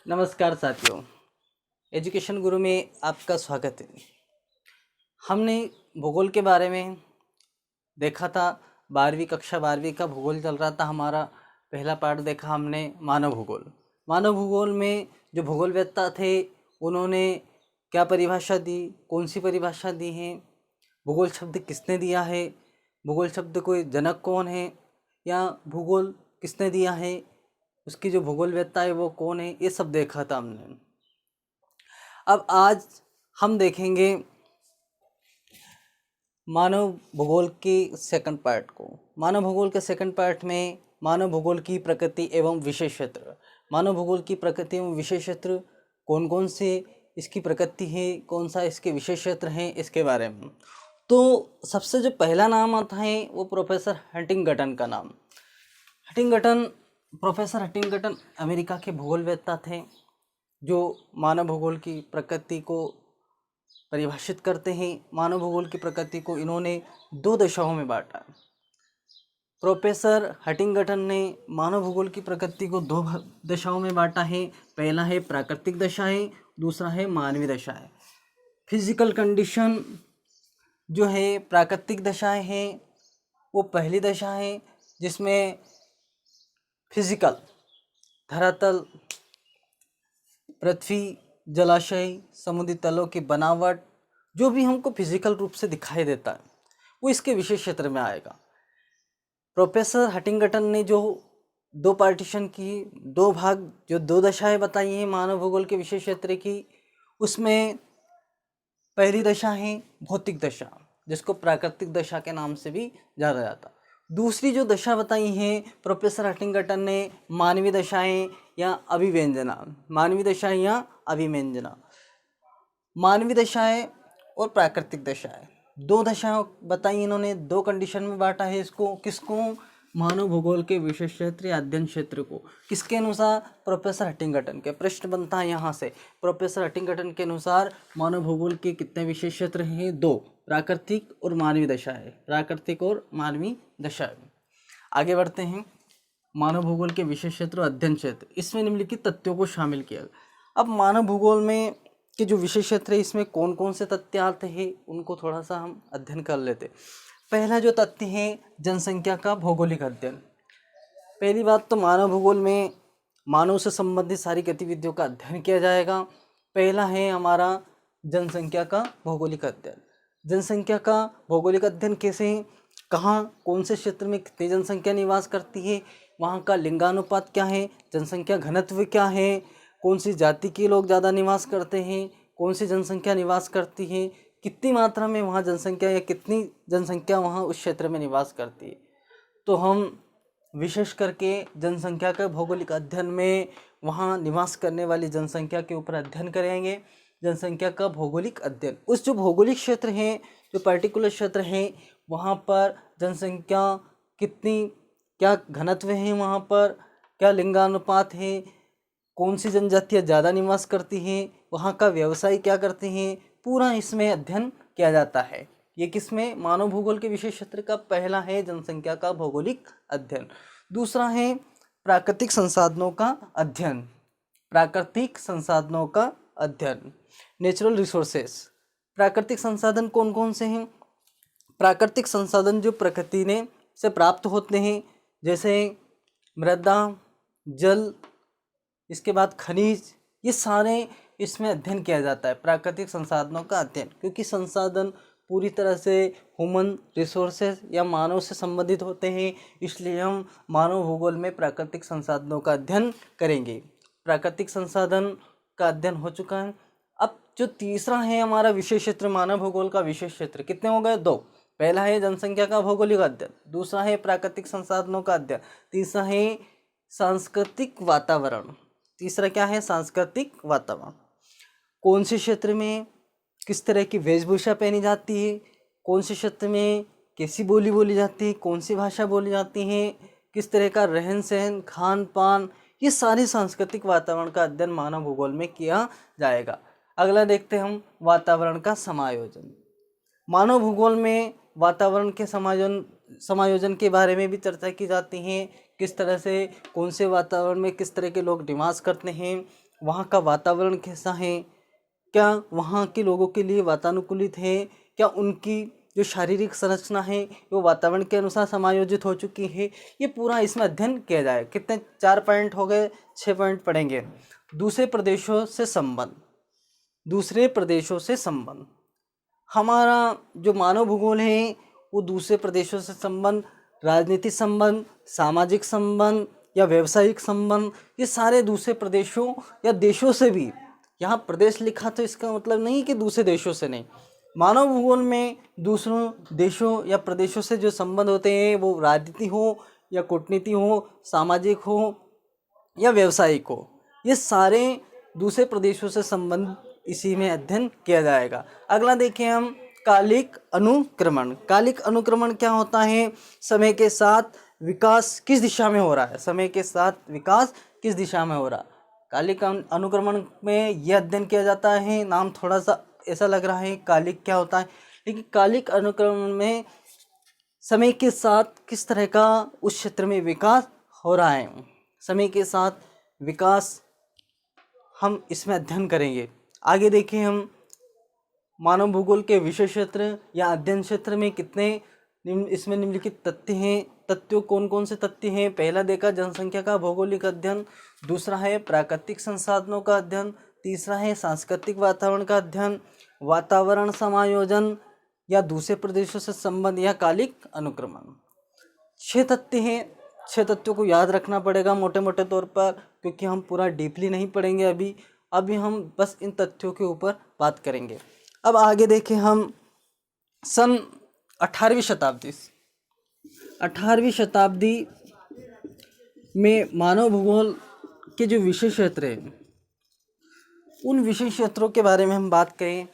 नमस्कार साथियों, एजुकेशन गुरु में आपका स्वागत है। हमने भूगोल के बारे में देखा था। 12वीं का भूगोल चल रहा था हमारा। पहला पार्ट देखा हमने मानव भूगोल। मानव भूगोल में जो भूगोलवेत्ता थे उन्होंने क्या परिभाषा दी, कौन सी परिभाषा दी है, भूगोल शब्द किसने दिया है, भूगोल शब्द को जनक कौन है या भूगोल किसने दिया है, उसकी जो भूगोलवेत्ता है वो कौन है, ये सब देखा था हमने। अब आज हम देखेंगे मानव भूगोल की सेकंड पार्ट को। मानव भूगोल के सेकंड पार्ट में मानव भूगोल की प्रकृति एवं विशेष क्षेत्र। मानव भूगोल की प्रकृति एवं विशेष क्षेत्र कौन कौन से इसकी प्रकृति है, कौन सा इसके विशेष क्षेत्र हैं, इसके बारे में। तो सबसे जो पहला नाम आता है वो प्रोफेसर हंटिंगटन का नाम। प्रोफेसर हंटिंगटन अमेरिका के भूगोलवेत्ता थे जो मानव भूगोल की प्रकृति को परिभाषित करते हैं। मानव भूगोल की प्रकृति को इन्होंने दो दशाओं में बांटा। प्रोफेसर हंटिंगटन ने मानव भूगोल की प्रकृति को दो दशाओं में बांटा है। पहला है प्राकृतिक दशा है, दूसरा है मानवीय दशा है। फिजिकल कंडीशन जो है प्राकृतिक दशाएं हैं वो पहली दशा है जिसमें फिजिकल धरातल, पृथ्वी, जलाशय, समुद्री तलों की बनावट जो भी हमको फिजिकल रूप से दिखाई देता है वो इसके विशेष क्षेत्र में आएगा। प्रोफेसर हंटिंगटन ने जो दो पार्टीशन की, दो भाग, जो दो दशाएं बताई हैं मानव भूगोल के विशेष क्षेत्र की, उसमें पहली दशा है भौतिक दशा जिसको प्राकृतिक दशा के नाम से भी जाना जाता। दूसरी जो दशा बताई है प्रोफेसर हंटिंगटन ने मानवीय दशाएं या अभिव्यंजना। मानवीय दशाएं या अभिव्यंजना, मानवीय दशाएं और प्राकृतिक दशाएं, दो दशाएं बताई इन्होंने। दो कंडीशन में बांटा है इसको। किसको? मानव भूगोल के विशेष क्षेत्र या अध्ययन क्षेत्र को। किसके अनुसार? प्रोफेसर हंटिंगटन के। प्रश्न बनता है यहाँ से, प्रोफेसर हंटिंगटन के अनुसार मानव भूगोल के कितने विशेष क्षेत्र हैं? दो, प्राकृतिक और मानवीय दशाएं। प्राकृतिक और मानवीय दशाएं। आगे बढ़ते हैं। मानव भूगोल के विशेष क्षेत्र और अध्ययन क्षेत्र, इसमें निम्नलिखित तथ्यों को शामिल किया। अब मानव भूगोल में के जो विशेष क्षेत्र है इसमें कौन कौन से तथ्य आते हैं उनको थोड़ा सा हम अध्ययन कर लेते। पहला जो तथ्य है जनसंख्या का भौगोलिक अध्ययन। पहली बात तो मानव भूगोल में मानव से संबंधित सारी गतिविधियों का अध्ययन किया जाएगा। पहला है हमारा जनसंख्या का भौगोलिक अध्ययन। जनसंख्या का भौगोलिक अध्ययन कैसे, कहाँ, कौन से क्षेत्र में कितनी जनसंख्या निवास करती है, वहाँ का लिंगानुपात क्या है, जनसंख्या घनत्व क्या है, कौन सी जाति के लोग ज़्यादा निवास करते हैं, कौन सी जनसंख्या निवास करती है, कितनी मात्रा में वहाँ जनसंख्या या कितनी जनसंख्या वहाँ उस क्षेत्र में निवास करती है। तो हम विशेष करके जनसंख्या के भौगोलिक अध्ययन में वहाँ निवास करने वाली जनसंख्या के ऊपर अध्ययन करेंगे। जनसंख्या का भौगोलिक अध्ययन, उस जो भौगोलिक क्षेत्र हैं, जो पर्टिकुलर क्षेत्र हैं, वहाँ पर जनसंख्या कितनी, क्या घनत्व है, वहाँ पर क्या लिंगानुपात है, कौन सी जनजातियाँ ज़्यादा निवास करती हैं, वहाँ का व्यवसाय क्या करते हैं, पूरा इसमें अध्ययन किया जाता है। ये किसमें? मानव भूगोल के विशेष क्षेत्र का पहला है जनसंख्या का भौगोलिक अध्ययन। दूसरा है प्राकृतिक संसाधनों का अध्ययन। प्राकृतिक संसाधनों का अध्ययन, नेचुरल रिसोर्सेस। प्राकृतिक संसाधन कौन कौन से हैं? प्राकृतिक संसाधन जो प्रकृति ने से प्राप्त होते हैं, जैसे मृदा, जल, इसके बाद खनिज, ये सारे इसमें अध्ययन किया जाता है। प्राकृतिक संसाधनों का अध्ययन, क्योंकि संसाधन पूरी तरह से ह्यूमन रिसोर्सेज या मानव से संबंधित होते हैं, इसलिए हम मानव भूगोल में प्राकृतिक संसाधनों का अध्ययन करेंगे। प्राकृतिक संसाधन का अध्ययन हो चुका है। अब जो तीसरा है हमारा विशेष क्षेत्र, मानव भूगोल का विशेष क्षेत्र, कितने हो गए? दो। पहला है जनसंख्या का भौगोलिक अध्ययन, दूसरा है प्राकृतिक संसाधनों का अध्ययन, तीसरा है सांस्कृतिक वातावरण। तीसरा क्या है? सांस्कृतिक वातावरण। कौन से क्षेत्र में किस तरह की वेशभूषा पहनी जाती है, कौन से क्षेत्र में कैसी बोली बोली जाती है, कौन सी भाषा बोली जाती है, किस तरह का रहन सहन, खान पान, ये सारे सांस्कृतिक वातावरण का अध्ययन मानव भूगोल में किया जाएगा। अगला देखते हैं हम वातावरण का समायोजन। मानव भूगोल में वातावरण के समायोजन के बारे में भी चर्चा की जाती है। किस तरह से, कौन से वातावरण में किस तरह के लोग निवास करते हैं, वहाँ का वातावरण कैसा है, क्या वहाँ के लोगों के लिए वातानुकूलित है, क्या उनकी जो शारीरिक संरचना है वो वातावरण के अनुसार समायोजित हो चुकी है, ये पूरा इसमें अध्ययन किया जाए। कितने 4 पॉइंट हो गए, 6 पॉइंट पढ़ेंगे। दूसरे प्रदेशों से संबंध, दूसरे प्रदेशों से संबंध, हमारा जो मानव भूगोल है वो दूसरे प्रदेशों से संबंध, राजनीतिक संबंध, सामाजिक संबंध या व्यावसायिक संबंध, ये सारे दूसरे प्रदेशों या देशों से भी, यहाँ प्रदेश लिखा तो इसका मतलब नहीं कि दूसरे देशों से नहीं, मानव भूगोल में दूसरों देशों या प्रदेशों से जो संबंध होते हैं वो राजनीति हो या कूटनीति हो, सामाजिक हो या व्यावसायिक हो, ये सारे दूसरे प्रदेशों से संबंध इसी में अध्ययन किया जाएगा। अगला देखें हम कालिक अनुक्रमण। कालिक अनुक्रमण क्या होता है? समय के साथ विकास किस दिशा में हो रहा है, समय के साथ विकास किस दिशा में हो रहा है। कालिक अनुक्रमण में यह अध्ययन किया जाता है। नाम थोड़ा सा ऐसा लग रहा है कालिक क्या होता है, लेकिन कालिक अनुक्रमण में समय के साथ किस तरह का उस क्षेत्र में विकास हो रहा है, समय के साथ विकास हम इसमें अध्ययन करेंगे। आगे देखें हम मानव भूगोल के विषय क्षेत्र या अध्ययन क्षेत्र में कितने इसमें निम्नलिखित तथ्य हैं। तथ्यों कौन कौन से तथ्य हैं? पहला देखा जनसंख्या का भौगोलिक अध्ययन, दूसरा है प्राकृतिक संसाधनों का अध्ययन, तीसरा है सांस्कृतिक वातावरण का अध्ययन, वातावरण समायोजन या दूसरे प्रदेशों से संबंध या कालिक अनुक्रमण। 6 तथ्य हैं। 6 तथ्यों को याद रखना पड़ेगा मोटे मोटे तौर पर, क्योंकि हम पूरा डीपली नहीं पढ़ेंगे अभी हम बस इन तथ्यों के ऊपर बात करेंगे। अब आगे देखें हम सन 18वीं शताब्दी, 18वीं शताब्दी में मानव भूगोल के जो विषय क्षेत्र हैं उन विषय क्षेत्रों के बारे में हम बात करें।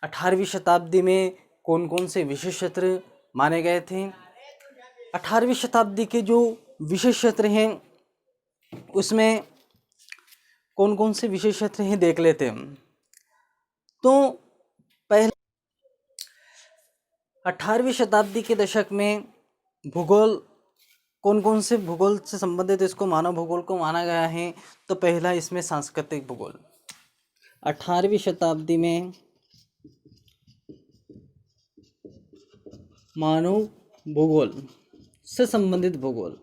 18वीं शताब्दी में कौन कौन से विषय क्षेत्र माने गए थे। 18वीं शताब्दी के जो विषय क्षेत्र हैं उसमें कौन कौन से विषय क्षेत्र हैं देख लेते हैं। तो पहले 18वीं शताब्दी के दशक में भूगोल कौन कौन से भूगोल से संबंधित इसको मानव भूगोल को माना गया है। तो पहला इसमें सांस्कृतिक भूगोल। 18वीं शताब्दी में मानव भूगोल से संबंधित भूगोल,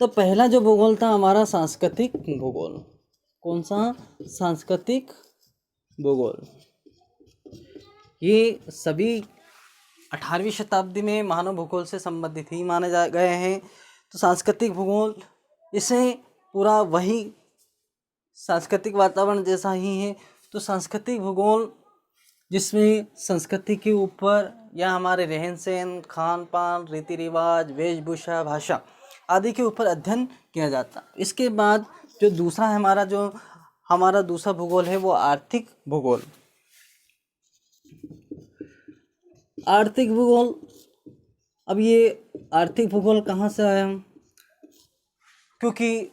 तो पहला जो भूगोल था हमारा सांस्कृतिक भूगोल। कौन सा? सांस्कृतिक भूगोल। ये सभी 18वीं शताब्दी में मानव भूगोल से संबंधित ही माने गए हैं। तो सांस्कृतिक भूगोल, इसे पूरा वही सांस्कृतिक वातावरण जैसा ही है। तो सांस्कृतिक भूगोल जिसमें संस्कृति के ऊपर या हमारे रहन सहन, खान पान, रीति रिवाज, वेशभूषा, भाषा आदि के ऊपर अध्ययन किया जाता। इसके बाद जो दूसरा हमारा दूसरा भूगोल है वो आर्थिक भूगोल। आर्थिक भूगोल, अब ये आर्थिक भूगोल कहाँ से आया? क्योंकि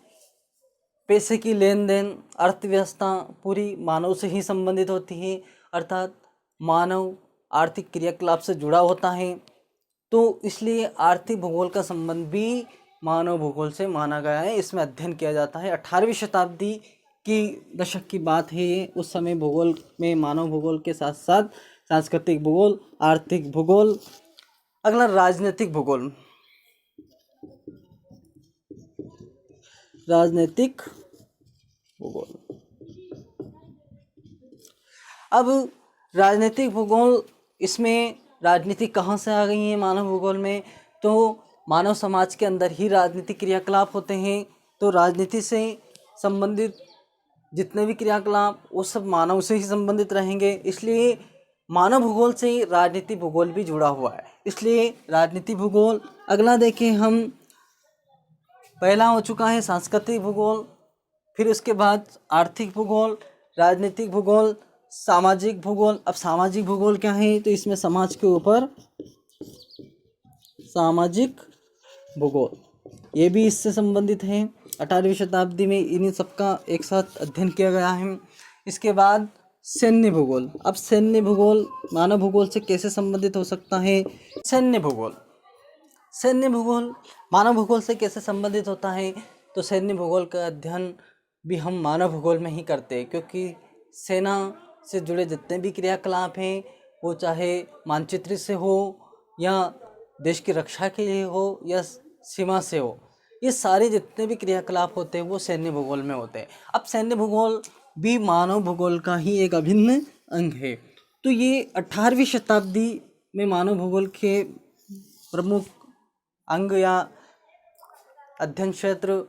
पैसे की लेन देन, अर्थव्यवस्था पूरी मानव से ही संबंधित होती है, अर्थात मानव आर्थिक क्रियाकलाप से जुड़ा होता है। तो इसलिए आर्थिक भूगोल का संबंध भी मानव भूगोल से माना गया है, इसमें अध्ययन किया जाता है। 18वीं शताब्दी की दशक की बात है ये। उस समय भूगोल में मानव भूगोल के साथ साथ सांस्कृतिक भूगोल, आर्थिक भूगोल। अगला राजनीतिक भूगोल। राजनीतिक भूगोल, अब राजनीतिक भूगोल, इसमें राजनीति कहाँ से आ गई है मानव भूगोल में? तो मानव समाज के अंदर ही राजनीतिक क्रियाकलाप होते हैं। तो राजनीति से संबंधित जितने भी क्रियाकलाप वो सब मानव से ही संबंधित रहेंगे, इसलिए मानव भूगोल से ही राजनीति भूगोल भी जुड़ा हुआ है, इसलिए राजनीति भूगोल। अगला देखें हम, पहला हो चुका है सांस्कृतिक भूगोल, फिर उसके बाद आर्थिक भूगोल, राजनीतिक भूगोल, सामाजिक भूगोल। अब सामाजिक भूगोल क्या है? तो इसमें समाज के ऊपर सामाजिक भूगोल, ये भी इससे संबंधित है। 18वीं शताब्दी में इन्हीं सबका एक साथ अध्ययन किया गया है। इसके बाद सैन्य भूगोल। अब सैन्य भूगोल मानव भूगोल से कैसे संबंधित हो सकता है? सैन्य भूगोल, सैन्य भूगोल मानव भूगोल से कैसे संबंधित होता है? तो सैन्य भूगोल का अध्ययन भी हम मानव भूगोल में ही करते हैं, क्योंकि सेना से जुड़े जितने भी क्रियाकलाप हैं, वो चाहे मानचित्र से हो या देश की रक्षा के लिए हो या सीमा से हो, ये सारे जितने भी क्रियाकलाप होते हैं वो सैन्य भूगोल में होते हैं। अब सैन्य भूगोल भी मानव भूगोल का ही एक अभिन्न अंग है। तो ये 18वीं शताब्दी में मानव भूगोल के प्रमुख अंग या अध्ययन क्षेत्र